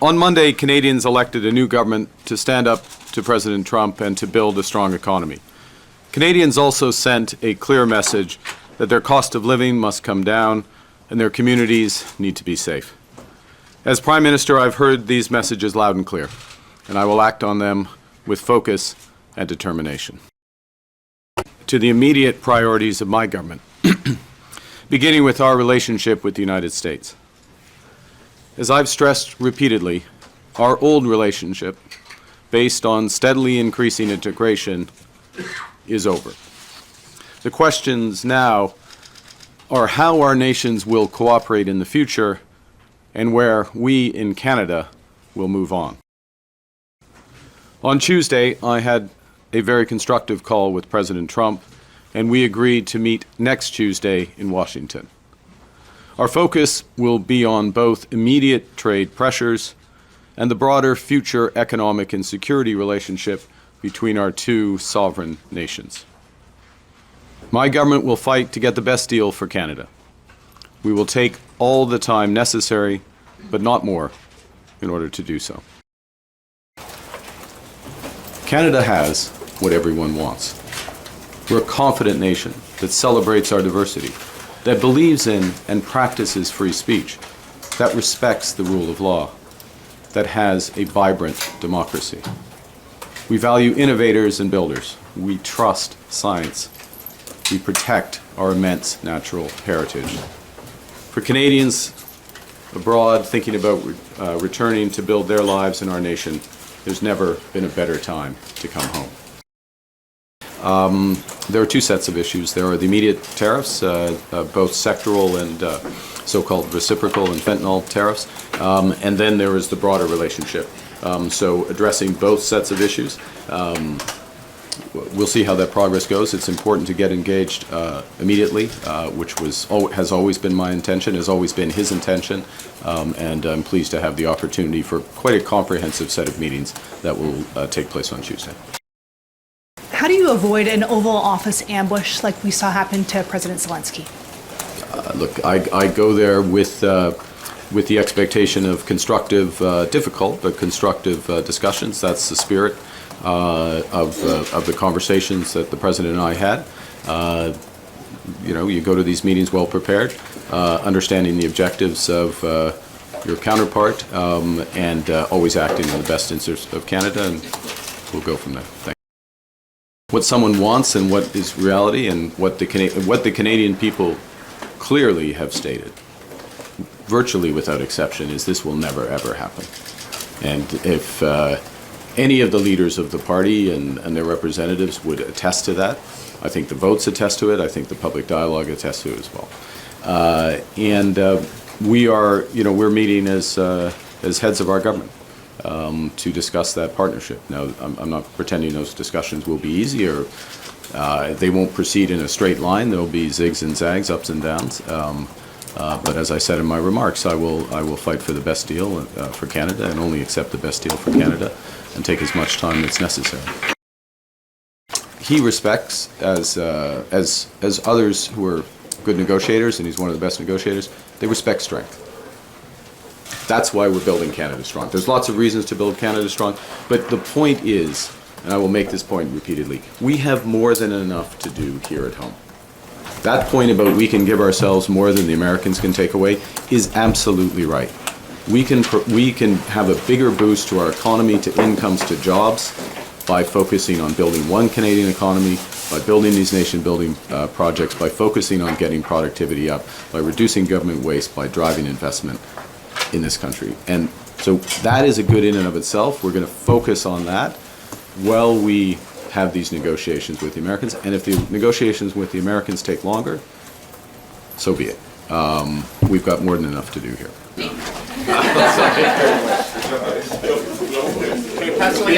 On Monday, Canadians elected a new government to stand up to President Trump and to build a strong economy. Canadians also sent a clear message that their cost of living must come down and their communities need to be safe. As Prime Minister, I've heard these messages loud and clear, and I will act on them with focus and determination. To the immediate priorities of my government, beginning with our relationship with the United States. As I've stressed repeatedly, our old relationship, based on steadily increasing integration, is over. The questions now are how our nations will cooperate in the future and where we in Canada will move on. On Tuesday, I had a very constructive call with President Trump, and we agreed to meet next Tuesday in Washington. Our focus will be on both immediate trade pressures and the broader future economic and security relationship between our two sovereign nations. My government will fight to get the best deal for Canada. We will take all the time necessary, but not more, in order to do so. Canada has what everyone wants. We're a confident nation that celebrates our diversity, that believes in and practices free speech, that respects the rule of law, that has a vibrant democracy. We value innovators and builders. We trust science. We protect our immense natural heritage. For Canadians abroad thinking about returning to build their lives in our nation, there's never been a better time to come home. There are two sets of issues. There are the immediate tariffs, both sectoral and so-called reciprocal and fentanyl tariffs, and then there is the broader relationship. So addressing both sets of issues, we'll see how that progress goes. It's important to get engaged immediately, which has always been my intention, has always been his intention, and I'm pleased to have the opportunity for quite a comprehensive set of meetings that will take place on Tuesday. How do you avoid an Oval Office ambush like we saw happen to President Zelensky? Look, I go there with the expectation of constructive, difficult, but constructive discussions. That's the spirit of the conversations that the President and I had. You go to these meetings well prepared, understanding the objectives of your counterpart, and always acting in the best interest of Canada, and we'll go from there. Thank you. What someone wants and what is reality, and what the Canadian people clearly have stated, virtually without exception, is this will never ever happen. And if any of the leaders of the party and their representatives would attest to that, I think the votes attest to it. I think the public dialogue attests to it as well. We are, we're meeting as heads of our government to discuss that partnership. Now, I'm not pretending those discussions will be easy, or they won't proceed in a straight line. There will be zigs and zags, ups and downs. But as I said in my remarks, I will fight for the best deal for Canada, and only accept the best deal for Canada, and take as much time as necessary. He respects, as others who are good negotiators, and he's one of the best negotiators, they respect strength. That's why we're building Canada strong. There's lots of reasons to build Canada strong, but the point is, and I will make this point repeatedly, we have more than enough to do here at home. That point about we can give ourselves more than the Americans can take away is absolutely right. We can have a bigger boost to our economy, to incomes, to jobs, by focusing on building one Canadian economy, by building these nation-building projects, by focusing on getting productivity up, by reducing government waste, by driving investment in this country. And so that is a good in and of itself. We're going to focus on that while we have these negotiations with the Americans. And if the negotiations with the Americans take longer, so be it. We've got more than enough to do here. Can you pass away?